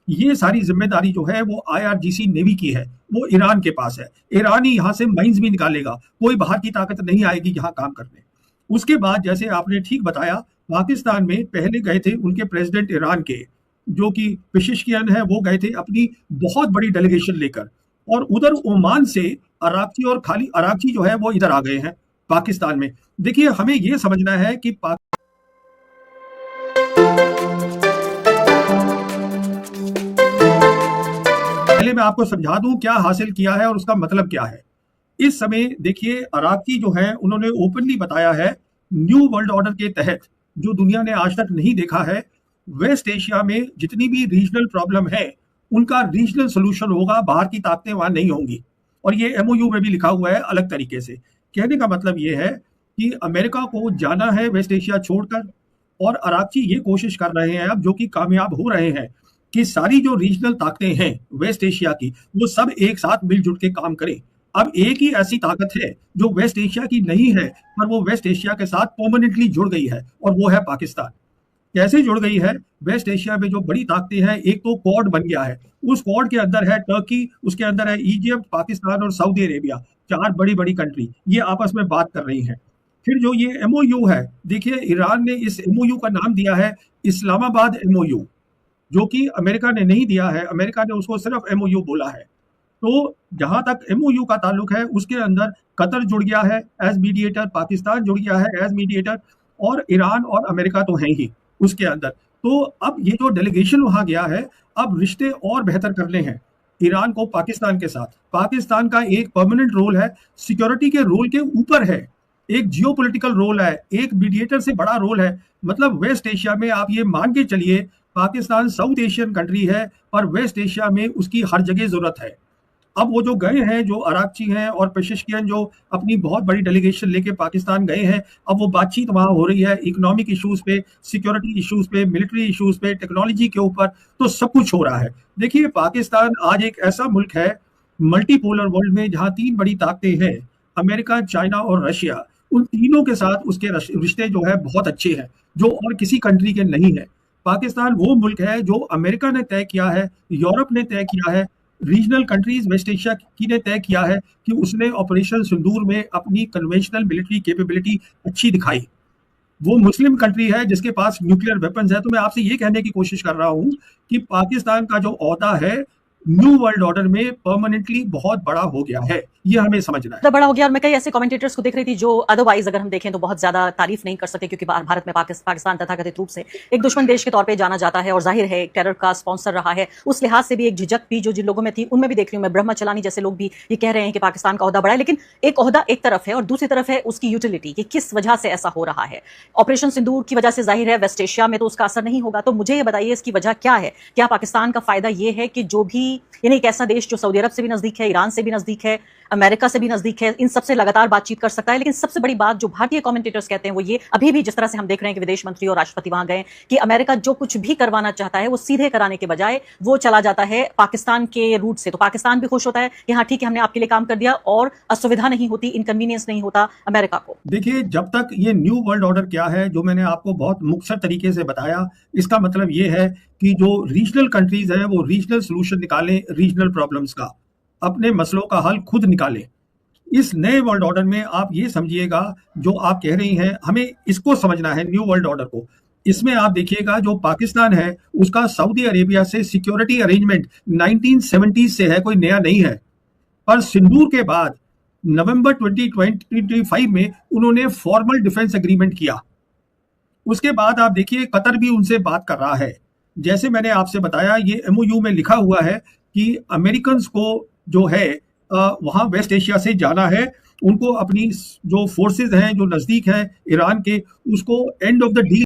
ये सारी जिम्मेदारी जो है वो IRGC नेवी की है, वो ईरान के पास है। ईरान ही यहाँ से माइंस भी निकालेगा, कोई बाहर की ताकत नहीं आएगी यहाँ काम करने। उसके बाद जैसे आपने ठीक बताया, पाकिस्तान में पहले गए थे उनके प्रेसिडेंट ईरान के, जो कि पेशिशकियन है, वो गए थे अपनी बहुत बड़ी डेलीगेशन लेकर, और उधर ओमान से अराक्ची और खाली अराक्ची जो है वो इधर आ गए हैं पाकिस्तान में। देखिए, हमें ये समझना है कि पहले मैं आपको समझा दूं क्या हासिल किया है और उसका मतलब क्या है। इस समय देखिए, अराक्ची जो है उन्होंने ओपनली बताया है, न्यू वर्ल्ड ऑर्डर के तहत जो दुनिया ने आज तक नहीं देखा है, वेस्ट एशिया में जितनी भी रीजनल प्रॉब्लम है उनका रीजनल सोल्यूशन होगा, बाहर की ताकतें वहां नहीं होंगी। और ये MOU में भी लिखा हुआ है अलग तरीके से। कहने का मतलब ये है कि अमेरिका को जाना है वेस्ट एशिया छोड़कर, और अराक्ची ये कोशिश कर रहे हैं अब, जो कि कामयाब हो रहे हैं, कि सारी जो रीजनल ताकतें हैं वेस्ट एशिया की, वो सब एक साथ मिलजुल के काम करें। अब एक ही ऐसी ताकत है जो वेस्ट एशिया की नहीं है, पर वो वेस्ट एशिया के साथ परमानेंटली जुड़ गई है, और वो है पाकिस्तान। कैसे जुड़ गई है? वेस्ट एशिया में जो बड़ी ताकतें हैं, एक तो क्वाड बन गया है, उस क्वाड के अंदर है टर्की, उसके अंदर है इजिप्ट, पाकिस्तान और सऊदी अरेबिया, चार बड़ी बड़ी कंट्री, ये आपस में बात कर रही हैं। फिर जो ये MOU है, देखिए ईरान ने इस MOU का नाम दिया है इस्लामाबाद MOU, जो कि अमेरिका ने नहीं दिया है, अमेरिका ने उसको सिर्फ MOU बोला है। तो जहां तक MOU का ताल्लुक है, उसके अंदर कतर जुड़ गया है एज मीडिएटर, पाकिस्तान जुड़ गया है एज मीडिएटर, और ईरान और अमेरिका तो है ही उसके अंदर। तो अब ये जो डेलीगेशन वहां गया है, अब रिश्ते और बेहतर करने हैं ईरान को पाकिस्तान के साथ। पाकिस्तान का एक परमानेंट रोल है, सिक्योरिटी के रोल के ऊपर है, एक जियोपॉलिटिकल रोल है, एक मीडिएटर से बड़ा रोल है। मतलब वेस्ट एशिया में आप ये मान के चलिए, पाकिस्तान साउथ एशियन कंट्री है, और वेस्ट एशिया में उसकी हर जगह जरूरत है। अब वो जो गए हैं, जो अराक्ची हैं और पेशिशकियन, जो अपनी बहुत बड़ी डेलीगेशन लेके पाकिस्तान गए हैं, अब वो बातचीत वहां हो रही है इकोनॉमिक इश्यूज पे, सिक्योरिटी इश्यूज पे, मिलिट्री इश्यूज पे, टेक्नोलॉजी के ऊपर, तो सब कुछ हो रहा है। देखिए, पाकिस्तान आज एक ऐसा मुल्क है मल्टीपोलर वर्ल्ड में, जहां तीन बड़ी ताकतें हैं, अमेरिका, चाइना और रशिया, उन तीनों के साथ उसके रिश्ते जो है बहुत अच्छे हैं, जो और किसी कंट्री के नहीं है। पाकिस्तान वो मुल्क है जो अमेरिका ने तय किया है, यूरोप ने तय किया है, रीजनल कंट्रीज वेस्ट एशिया की ने तय किया है कि उसने ऑपरेशन सिंदूर में अपनी कन्वेंशनल मिलिट्री कैपेबिलिटी अच्छी दिखाई। वो मुस्लिम कंट्री है जिसके पास न्यूक्लियर वेपन्स है। तो मैं आपसे ये कहने की कोशिश कर रहा हूं कि पाकिस्तान का जो ओहदा है न्यू वर्ल्ड ऑर्डर में, परमानेंटली बहुत बड़ा हो गया है, ये हमें समझना है। बड़ा हो गया। और मैं कई ऐसे कमेंटेटर्स को देख रही थी जो अदरवाइज अगर हम देखें तो बहुत ज्यादा तारीफ नहीं कर सकते, क्योंकि भारत में पाकिस्तान तथाकथित रूप से एक दुश्मन देश के तौर पे जाना जाता है, और जाहिर है टेरर का स्पॉन्सर रहा है। उस लिहाज से भी एक झिझक भी जो जिन लोगों में थी उनमें भी देख रही हूं मैं। ब्रह्मा चलानी जैसे लोग भी ये कह रहे हैं कि पाकिस्तान का ओहदा बड़ा है, लेकिन एक ओहदा एक तरफ है और दूसरी तरफ है उसकी यूटिलिटी, कि किस वजह से ऐसा हो रहा है। ऑपरेशन सिंदूर की वजह से जाहिर है वेस्ट एशिया में तो उसका असर नहीं होगा। तो मुझे ये बताइए इसकी वजह क्या है? क्या पाकिस्तान का फायदा ये है कि जो भी, यानी एक ऐसा देश जो सऊदी अरब से भी नजदीक है, ईरान से भी नजदीक है, अमेरिका से भी नजदीक है, इन सबसे लगातार बातचीत कर सकता है। लेकिन सबसे बड़ी बात जो भारतीय कमेंटेटर्स कहते हैं वो ये, अभी भी जिस तरह से हम देख रहे हैं कि विदेश मंत्री और राष्ट्रपति वहां गए, कि अमेरिका जो कुछ भी करवाना चाहता है वो सीधे कराने के बजाय वो चला जाता है पाकिस्तान के रूट से। तो पाकिस्तान भी खुश होता है कि हाँ ठीक है, हमने आपके लिए काम कर दिया, और असुविधा नहीं होती, इनकन्वीनियंस नहीं होता अमेरिका को। देखिए, जब तक ये न्यू वर्ल्ड ऑर्डर क्या है, जो मैंने आपको बहुत मुख्तसर तरीके से बताया, इसका मतलब ये है कि जो रीजनल कंट्रीज हैं वो रीजनल सोल्यूशन निकालें, रीजनल प्रॉब्लम्स का, अपने मसलों का हल खुद निकालें। इस नए वर्ल्ड ऑर्डर में आप ये समझिएगा, जो आप कह रही हैं, हमें इसको समझना है न्यू वर्ल्ड ऑर्डर को। इसमें आप देखिएगा, जो पाकिस्तान है उसका सऊदी अरेबिया से सिक्योरिटी अरेंजमेंट 1970 से है, कोई नया नहीं है। पर सिंदूर के बाद नवंबर 2025 में उन्होंने फॉर्मल डिफेंस एग्रीमेंट किया। उसके बाद आप देखिए, कतर भी उनसे बात कर रहा है। जैसे मैंने आपसे बताया, ये MOU में लिखा हुआ है कि अमेरिकन को जो है वहां वेस्ट एशिया से जाना है, उनको अपनी जो फोर्सेज हैं जो नजदीक हैं ईरान के, उसको एंड ऑफ द डील